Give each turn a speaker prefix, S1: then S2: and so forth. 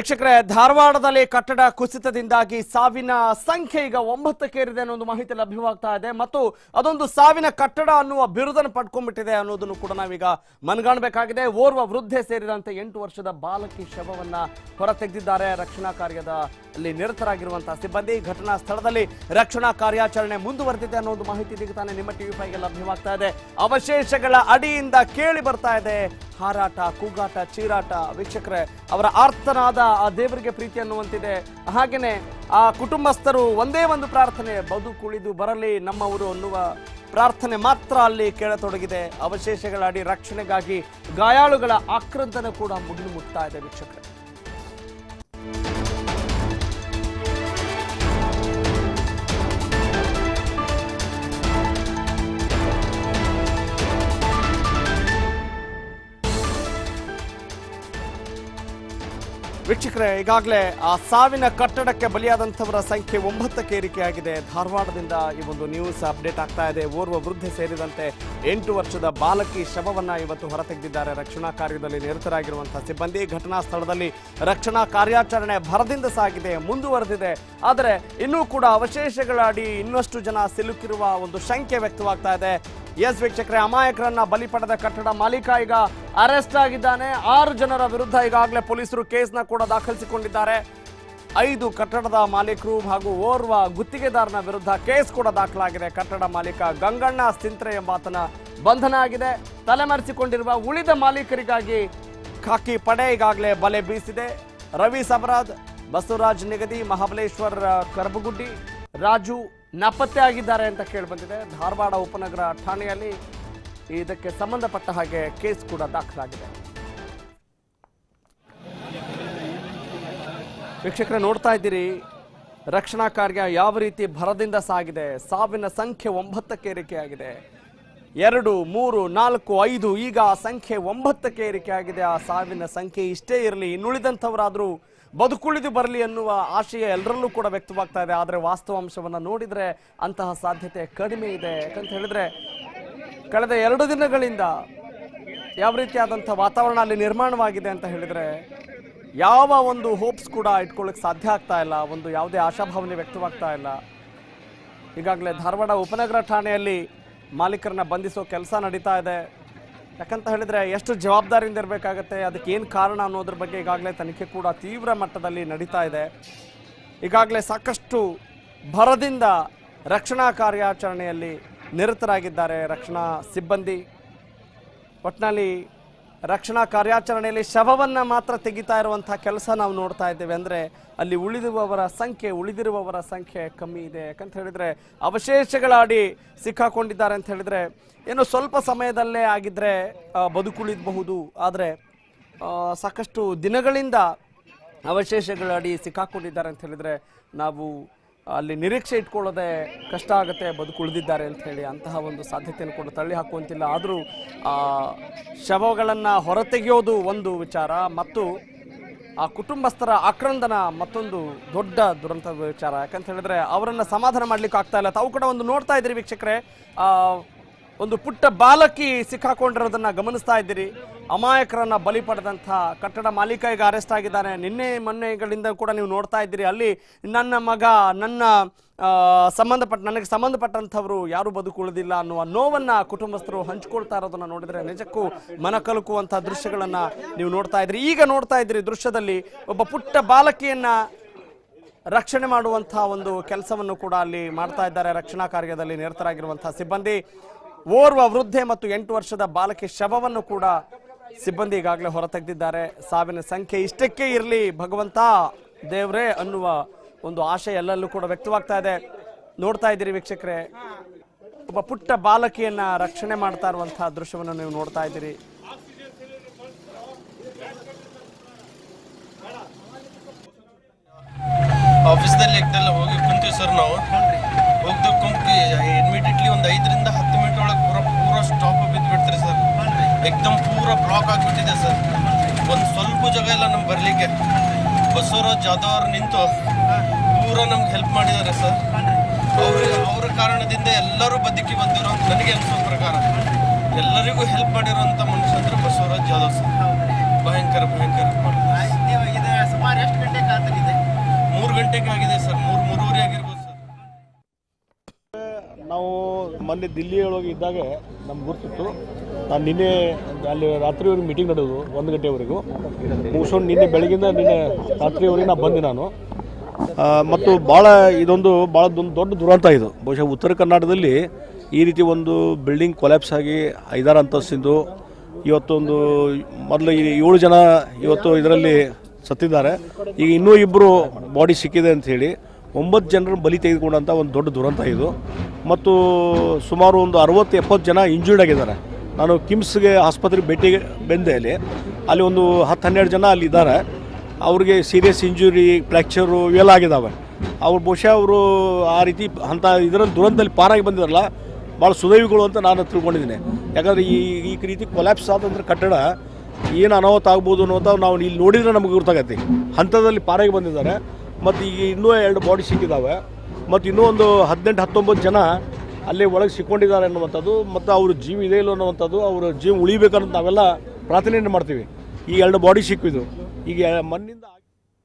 S1: ವೀಕ್ಷಕರೇ, ಧಾರವಾಡದಲ್ಲಿ ಕಟ್ಟಡ ಕುಸಿತದಿಂದಾಗಿ ಸಾವಿನ ಸಂಖ್ಯೆ ಈಗ 9ಕ್ಕೆ ಏರಿದೆ ಅನ್ನೋ ಒಂದು ಮಾಹಿತಿ ಲಭ್ಯವಾಗ್ತಾ ಇದೆ ಮತ್ತು ಅದೊಂದು ಸಾವಿನ ಕಟ್ಟಡ ಅನ್ನುವ ಬಿರುದನ್ನು ಪಡ್ಕೊಂಡ್ಬಿಟ್ಟಿದೆ ಅನ್ನೋದನ್ನು ಕೂಡ ನಾವೀಗ ಮನಗಾಣಬೇಕಾಗಿದೆ. ಓರ್ವ ವೃದ್ಧೆ ಸೇರಿದಂತೆ 8 ವರ್ಷದ ಬಾಲಕಿ ಶವವನ್ನ ಹೊರತೆಗೆದಿದ್ದಾರೆ ರಕ್ಷಣಾ ಕಾರ್ಯದಲ್ಲಿ ನಿರತರಾಗಿರುವಂತಹ ಸಿಬ್ಬಂದಿ. ಘಟನಾ ಸ್ಥಳದಲ್ಲಿ ರಕ್ಷಣಾ ಕಾರ್ಯಾಚರಣೆ ಮುಂದುವರೆದಿದೆ ಅನ್ನೋ ಒಂದು ಮಾಹಿತಿ ಈಗ ತಾನೇ ನಿಮ್ಮ TV5ಗೆ ಲಭ್ಯವಾಗ್ತಾ ಇದೆ. ಅವಶೇಷಗಳ ಅಡಿಯಿಂದ ಕೇಳಿ ಬರ್ತಾ ಇದೆ ಹಾರಾಟ, ಕೂಗಾಟ, ಚೀರಾಟ. ವೀಕ್ಷಕರೇ, ಅವರ ಆರ್ತನಾದ ಆ ದೇವರಿಗೆ ಪ್ರೀತಿ ಅನ್ನುವಂತಿದೆ. ಹಾಗೇನೆ ಆ ಕುಟುಂಬಸ್ಥರು ಒಂದೇ ಒಂದು ಪ್ರಾರ್ಥನೆ, ಬದುಕುಳಿದು ಬರಲಿ ನಮ್ಮವರು ಅನ್ನುವ ಪ್ರಾರ್ಥನೆ ಮಾತ್ರ ಅಲ್ಲಿ ಕೇಳತೊಡಗಿದೆ. ಅವಶೇಷಗಳ ಅಡಿ ರಕ್ಷಣೆಗಾಗಿ ಗಾಯಾಳುಗಳ ಆಕ್ರಂದನ ಕೂಡ ಮುಗಿಲು ಮುಟ್ತಾ ಇದೆ. ವೀಕ್ಷಕರೇ, ಈಗಾಗಲೇ ಆ ಸಾವಿನ ಕಟ್ಟಡಕ್ಕೆ ಬಲಿಯಾದಂಥವರ ಸಂಖ್ಯೆ 9ಕ್ಕೆ ಏರಿಕೆಯಾಗಿದೆ. ಧಾರವಾಡದಿಂದ ಈ ಒಂದು ನ್ಯೂಸ್ ಅಪ್ಡೇಟ್ ಆಗ್ತಾ ಇದೆ. ಓರ್ವ ವೃದ್ಧೆ ಸೇರಿದಂತೆ 8 ವರ್ಷದ ಬಾಲಕಿ ಶವವನ್ನ ಇವತ್ತು ಹೊರತೆಗೆದಿದ್ದಾರೆ ರಕ್ಷಣಾ ಕಾರ್ಯದಲ್ಲಿ ನಿರತರಾಗಿರುವಂತಹ ಸಿಬ್ಬಂದಿ. ಘಟನಾ ಸ್ಥಳದಲ್ಲಿ ರಕ್ಷಣಾ ಕಾರ್ಯಾಚರಣೆ ಭರದಿಂದ ಸಾಗಿದೆ, ಮುಂದುವರೆದಿದೆ. ಆದರೆ ಇನ್ನೂ ಕೂಡ ಅವಶೇಷಗಳ ಅಡಿ ಇನ್ನಷ್ಟು ಜನ ಸಿಲುಕಿರುವ ಒಂದು ಶಂಕೆ ವ್ಯಕ್ತವಾಗ್ತಾ ಇದೆ. ಎಸ್ ವೀಕ್ಷಕರೇ, ಅಮಾಯಕರನ್ನ ಬಲಿ ಪಡೆದ ಕಟ್ಟಡ ಮಾಲೀಕ ಈಗ ಅರೆಸ್ಟ್ ಆಗಿದ್ದಾನೆ. 6 ಜನರ ವಿರುದ್ಧ ಈಗಾಗಲೇ ಪೊಲೀಸರು ಕೇಸ್ನ ಕೂಡ ದಾಖಲಿಸಿಕೊಂಡಿದ್ದಾರೆ. 5 ಕಟ್ಟಡದ ಮಾಲೀಕರು ಹಾಗೂ ಓರ್ವ ಗುತ್ತಿಗೆದಾರನ ವಿರುದ್ಧ ಕೇಸ್ ಕೂಡ ದಾಖಲಾಗಿದೆ. ಕಟ್ಟಡ ಮಾಲೀಕ ಗಂಗಣ್ಣ ಸಿಂತ್ರೆ ಎಂಬಾತನ ಬಂಧನ ಆಗಿದೆ. ತಲೆಮರೆಸಿಕೊಂಡಿರುವ ಉಳಿದ ಮಾಲೀಕರಿಗಾಗಿ ಖಾಕಿ ಪಡೆ ಈಗಾಗಲೇ ಬಲೆ ಬೀಸಿದೆ. ರವಿ ಸಬರಾದ್, ಬಸವರಾಜ್ ನಿಗದಿ, ಮಹಾಬಲೇಶ್ವರ್ ಕರಬಗುಡ್ಡಿ, ರಾಜು ನಾಪತ್ತೆ ಆಗಿದ್ದಾರೆ ಅಂತ ಕೇಳಿಬಂದಿದೆ. ಧಾರವಾಡ ಉಪನಗರ ಠಾಣೆಯಲ್ಲಿ ಇದಕ್ಕೆ ಸಂಬಂಧಪಟ್ಟ ಹಾಗೆ ಕೇಸ್ ಕೂಡ ದಾಖಲಾಗಿದೆ. ವೀಕ್ಷಕರೇ, ನೋಡ್ತಾ ಇದ್ದೀರಿ ರಕ್ಷಣಾ ಕಾರ್ಯ ಯಾವ ರೀತಿ ಭರದಿಂದ ಸಾಗಿದೆ. ಸಾವಿನ ಸಂಖ್ಯೆ 9ಕ್ಕೆ ಏರಿಕೆಯಾಗಿದೆ. 2, 3, 4, 5 ಈಗ ಆ ಸಂಖ್ಯೆ 9ಕ್ಕೆ ಏರಿಕೆಯಾಗಿದೆ. ಆ ಸಾವಿನ ಸಂಖ್ಯೆ ಇಷ್ಟೇ ಇರಲಿ, ಇನ್ನುಳಿದಂಥವರಾದರೂ ಬದುಕುಳಿದು ಬರಲಿ ಅನ್ನುವ ಆಶಯ ಎಲ್ಲರಲ್ಲೂ ಕೂಡ ವ್ಯಕ್ತವಾಗ್ತಾ ಇದೆ. ಆದರೆ ವಾಸ್ತವಾಂಶವನ್ನು ನೋಡಿದರೆ ಅಂತಹ ಸಾಧ್ಯತೆ ಕಡಿಮೆ ಇದೆ. ಯಾಕಂತ ಹೇಳಿದ್ರೆ ಕಳೆದ 2 ದಿನಗಳಿಂದ ಯಾವ ರೀತಿಯಾದಂಥ ವಾತಾವರಣ ಅಲ್ಲಿ ನಿರ್ಮಾಣವಾಗಿದೆ ಅಂತ ಹೇಳಿದ್ರೆ ಯಾವ ಒಂದು ಹೋಪ್ಸ್ ಕೂಡ ಇಟ್ಕೊಳ್ಳೋಕೆ ಸಾಧ್ಯ ಆಗ್ತಾ ಇಲ್ಲ. ಒಂದು ಯಾವುದೇ ಆಶಾಭಾವನೆ ವ್ಯಕ್ತವಾಗ್ತಾ ಇಲ್ಲ. ಈಗಾಗಲೇ ಧಾರವಾಡ ಉಪನಗರ ಠಾಣೆಯಲ್ಲಿ ಮಾಲೀಕರನ್ನ ಬಂಧಿಸೋ ಕೆಲಸ ನಡೀತಾ ಇದೆ. ಯಾಕಂತ ಹೇಳಿದ್ರೆ ಎಷ್ಟು ಜವಾಬ್ದಾರಿಯಿಂದ ಇರಬೇಕಾಗತ್ತೆ, ಅದಕ್ಕೆ ಏನು ಕಾರಣ ಅನ್ನೋದ್ರ ಬಗ್ಗೆ ಈಗಾಗಲೇ ತನಿಖೆ ಕೂಡ ತೀವ್ರ ಮಟ್ಟದಲ್ಲಿ ನಡೀತಾ ಇದೆ. ಈಗಾಗಲೇ ಸಾಕಷ್ಟು ಭರದಿಂದ ರಕ್ಷಣಾ ಕಾರ್ಯಾಚರಣೆಯಲ್ಲಿ ನಿರತರಾಗಿದ್ದಾರೆ ರಕ್ಷಣಾ ಸಿಬ್ಬಂದಿ. ಒಟ್ಟಿನಲ್ಲಿ ರಕ್ಷಣಾ ಕಾರ್ಯಾಚರಣೆಯಲ್ಲಿ ಶವವನ್ನು ಮಾತ್ರ ತೆಗಿತಾ ಇರುವಂಥ ಕೆಲಸ ನಾವು ನೋಡ್ತಾ ಇದ್ದೇವೆ. ಅಂದರೆ ಅಲ್ಲಿ ಉಳಿದಿರುವವರ ಸಂಖ್ಯೆ ಕಮ್ಮಿ ಇದೆ. ಯಾಕಂತ ಹೇಳಿದ್ರೆ ಅವಶೇಷಗಳ ಅಡಿ ಸಿಕ್ಕಾಕೊಂಡಿದ್ದಾರೆ ಅಂತ ಹೇಳಿದ್ರೆ ಏನೋ ಸ್ವಲ್ಪ ಸಮಯದಲ್ಲೇ ಆಗಿದ್ರೆ ಬದುಕುಳಿದಬಹುದು. ಆದರೆ ಸಾಕಷ್ಟು ದಿನಗಳಿಂದ ಅವಶೇಷಗಳ ಅಡಿ ಸಿಕ್ಕಾಕೊಂಡಿದ್ದಾರೆ ಅಂತ ಹೇಳಿದ್ರೆ ನಾವು ಅಲ್ಲಿ ನಿರೀಕ್ಷೆ ಇಟ್ಕೊಳ್ಳೋದೇ ಕಷ್ಟ ಆಗುತ್ತೆ ಬದುಕುಳಿದಿದ್ದಾರೆ ಅಂತ ಹೇಳಿ. ಅಂತಹ ಒಂದು ಸಾಧ್ಯತೆಯನ್ನು ಕೂಡ ತಳ್ಳಿ ಹಾಕುವಂತಿಲ್ಲ. ಆದರೂ ಶವಗಳನ್ನು ಹೊರತೆಗೆಯೋದು ಒಂದು ವಿಚಾರ ಮತ್ತು ಆ ಕುಟುಂಬಸ್ಥರ ಆಕ್ರಂದನ ಮತ್ತೊಂದು ದೊಡ್ಡ ದುರಂತದ ವಿಚಾರ. ಯಾಕಂತ ಹೇಳಿದ್ರೆ ಅವರನ್ನು ಸಮಾಧಾನ ಮಾಡ್ಲಿಕ್ಕೆ ಆಗ್ತಾ ಇಲ್ಲ. ತಾವು ಕೂಡ ಒಂದು ನೋಡ್ತಾ ಇದ್ದೀರಿ ವೀಕ್ಷಕರೇ, ಒಂದು ಪುಟ್ಟ ಬಾಲಕಿ ಸಿಕ್ಕಾಕೊಂಡಿರೋದನ್ನ ಗಮನಿಸ್ತಾ ಇದ್ದೀರಿ. ಅಮಾಯಕರನ್ನ ಬಲಿ ಪಡೆದಂಥ ಕಟ್ಟಡ ಮಾಲೀಕ ಈಗ ಅರೆಸ್ಟ್ ಆಗಿದ್ದಾನೆ. ನಿನ್ನೆ ಮೊನ್ನೆಗಳಿಂದ ಕೂಡ ನೀವು ನೋಡ್ತಾ ಇದ್ದೀರಿ ಅಲ್ಲಿ ನನ್ನ ಮಗ, ನನಗೆ ಸಂಬಂಧಪಟ್ಟಂಥವ್ರು ಯಾರು ಬದುಕುಳಿದಿಲ್ಲ ಅನ್ನುವ ನೋವನ್ನ ಕುಟುಂಬಸ್ಥರು ಹಂಚ್ಕೊಳ್ತಾ ಇರೋದನ್ನ ನೋಡಿದ್ರೆ ನಿಜಕ್ಕೂ ಮನ ಕಲಕುವಂಥ ದೃಶ್ಯಗಳನ್ನ ನೀವು ನೋಡ್ತಾ ಇದ್ರಿ. ಈಗ ನೋಡ್ತಾ ಇದ್ರಿ ದೃಶ್ಯದಲ್ಲಿ ಒಬ್ಬ ಪುಟ್ಟ ಬಾಲಕಿಯನ್ನ ರಕ್ಷಣೆ ಮಾಡುವಂತಹ ಒಂದು ಕೆಲಸವನ್ನು ಕೂಡ ಅಲ್ಲಿ ಮಾಡ್ತಾ ಇದ್ದಾರೆ ರಕ್ಷಣಾ ಕಾರ್ಯದಲ್ಲಿ ನಿರತರಾಗಿರುವಂತಹ ಸಿಬ್ಬಂದಿ. ಓರ್ವ ವೃದ್ಧೆ ಮತ್ತು 8 ವರ್ಷದ ಬಾಲಕಿ ಶವವನ್ನು ಕೂಡ ಸಿಬ್ಬಂದಿ ಈಗಾಗಲೇ ಹೊರತೆಗೆದಿದ್ದಾರೆ. ಸಾವಿನ ಸಂಖ್ಯೆ ಇಷ್ಟಕ್ಕೆ ಇರಲಿ ಭಗವಂತ ದೇವ್ರೇ ಅನ್ನುವ ಒಂದು ಆಶಯ ಎಲ್ಲಲ್ಲೂ ಕೂಡ ವ್ಯಕ್ತವಾಗ್ತಾ ಇದೆ. ನೋಡ್ತಾ ಇದ್ದೀರಿ ವೀಕ್ಷಕರೇ, ಒಬ್ಬ ಪುಟ್ಟ ಬಾಲಕಿಯನ್ನ ರಕ್ಷಣೆ ಮಾಡ್ತಾ ಇರುವಂತಹ ದೃಶ್ಯವನ್ನು ನೀವು ನೋಡ್ತಾ ಇದ್ದೀರಿ.
S2: ಆಫೀಸ್ದಲ್ಲಿ ಹೋಗಿ ಕುಂತೀವಿ ಸರ್. ನಾವು ಹೋಗ್ದು ಕುಂತು ಇಮಿಡಿಯೇಟ್ಲಿ ಒಂದು 5 ರಿಂದ 10 ಮಿನಿಟ್ ಒಳಗೆ ಪೂರ ಸ್ಟಾಪ್ ಬಿದ್ದುಬಿಡ್ತೀರಿ ಸರ್. ಏಕ್ದಮ್ ಪೂರ ಬ್ಲಾಕ್ ಆಗಿಬಿಟ್ಟಿದೆ ಸರ್. ಒಂದು ಸ್ವಲ್ಪ ಜಾಗ ಇಲ್ಲ ನಮ್ಗೆ ಬರಲಿಕ್ಕೆ. ಬಸವರಾಜ್ ಜಾಧವ್ ಅವ್ರು ನಿಂತು ಪೂರ ನಮ್ಗೆ ಹೆಲ್ಪ್ ಮಾಡಿದ್ದಾರೆ ಸರ್. ಅವರ ಕಾರಣದಿಂದ ಎಲ್ಲರೂ ಬದುಕಿ ಬಂದಿರೋ ನನಗೆ ಅನಿಸೋ ಪ್ರಕಾರ ಎಲ್ಲರಿಗೂ ಹೆಲ್ಪ್ ಮಾಡಿರೋಂಥ ಮನುಷ್ಯ ಅಂದ್ರೆ ಬಸವರಾಜ್ ಜಾಧವ್ ಸರ್. ಭಯಂಕರ
S3: ನೀವು ಇದು ಸುಮಾರು
S2: ಗಂಟೆಗೆ ಆಗಿದೆ ಸರ್, 3-3:30 ಆಗಿರ್ಬೋದು ಸರ್.
S3: ನಾವು ಮೊನ್ನೆ ದಿಲ್ಲಿಯೊಳಗೆ ಇದ್ದಾಗ ನಮ್ಗೆ ಗೊತ್ತಿತ್ತು. ನಾನು ನಿನ್ನೆ ಅಲ್ಲಿ ರಾತ್ರಿವರೆಗೆ ಮೀಟಿಂಗ್ ನಡೆಯೋದು 1 ಗಂಟೆವರೆಗೂ ಮುಗಿಸ್ಕೊಂಡು ನಿನ್ನೆ ಬೆಳಗಿಂದ ನಿನ್ನೆ ರಾತ್ರಿವರೆಗೆ ನಾನು ಬಂದೆ ನಾನು. ಮತ್ತು ಇದೊಂದು ಭಾಳ ದೊಡ್ಡ ದುರಂತ ಇದು. ಬಹುಶಃ ಉತ್ತರ ಕರ್ನಾಟಕದಲ್ಲಿ ಈ ರೀತಿ ಒಂದು ಬಿಲ್ಡಿಂಗ್ ಕೊಲ್ಯಾಪ್ಸ್ ಆಗಿ 5-6 ಅಂತಸ್ತಿಂದು ಇವತ್ತೊಂದು ಮೊದಲು 7 ಜನ ಇವತ್ತು ಇದರಲ್ಲಿ ಸತ್ತಿದ್ದಾರೆ. ಈಗ ಇನ್ನೂ 2 ಬಾಡಿ ಸಿಕ್ಕಿದೆ ಅಂಥೇಳಿ 9 ಜನರ ಬಲಿ ತೆಗೆದುಕೊಂಡಂಥ ಒಂದು ದೊಡ್ಡ ದುರಂತ ಇದು. ಮತ್ತು ಸುಮಾರು ಒಂದು 60-70 ಜನ ಇಂಜೂರ್ಡ್ ಆಗಿದ್ದಾರೆ. ನಾನು ಕಿಮ್ಸ್ಗೆ ಆಸ್ಪತ್ರೆಗೆ ಭೇಟಿಗೆ ಬಂದೆ. ಅಲ್ಲಿ ಒಂದು 10-12 ಜನ ಅಲ್ಲಿ ಇದ್ದಾರೆ. ಅವ್ರಿಗೆ ಸೀರಿಯಸ್ ಇಂಜುರಿ, ಫ್ರ್ಯಾಕ್ಚರು ಇವೆಲ್ಲ ಆಗಿದ್ದಾವೆ. ಅವ್ರು ಬಹುಶಃ ಅವರು ಆ ರೀತಿ ಇದರಲ್ಲಿ ದುರಂತದಲ್ಲಿ ಪಾರಾಗಿ ಬಂದಿದ್ದಾರಲ್ಲ, ಭಾಳ ಸುದೈವಿಗಳು ಅಂತ ನಾನು ತಿಳ್ಕೊಂಡಿದ್ದೀನಿ. ಯಾಕಂದರೆ ಈ ರೀತಿ ಕೊಲ್ಯಾಪ್ಸ್ ಆದಂದ್ರೆ ಕಟ್ಟಡ ಏನು ಅನಾಹುತ ಆಗ್ಬೋದು ಅನ್ನೋದು ನಾವು ಇಲ್ಲಿ ನೋಡಿದರೆ ನಮಗೆ ಗೊತ್ತಾಗತ್ತೆ. ಹಂತದಲ್ಲಿ ಪಾರಾಗಿ ಬಂದಿದ್ದಾರೆ. ಮತ್ತು ಈಗ ಇನ್ನೂ 2 ಬಾಡಿ ಸಿಕ್ಕಿದ್ದಾವೆ. ಮತ್ತು ಇನ್ನೂ ಒಂದು 18-19 ಜನ ಅಲ್ಲೇ ಒಳಗೆ ಸಿಕ್ಕೊಂಡಿದ್ದಾರೆ ಅನ್ನುವಂಥದ್ದು, ಮತ್ತು ಅವ್ರ ಜೀವ ಇದೆ ಇಲ್ಲ ಅನ್ನುವಂಥದ್ದು, ಅವ್ರ ಜೀವ ಉಳಿಬೇಕನ್ನೋದು ನಾವೆಲ್ಲ ಪ್ರಾರ್ಥನೆ ಮಾಡ್ತೀವಿ. ಈ 2 ಬಾಡಿ ಸಿಕ್ಕಿದ್ದು ಈಗ ಮಣ್ಣಿಂದ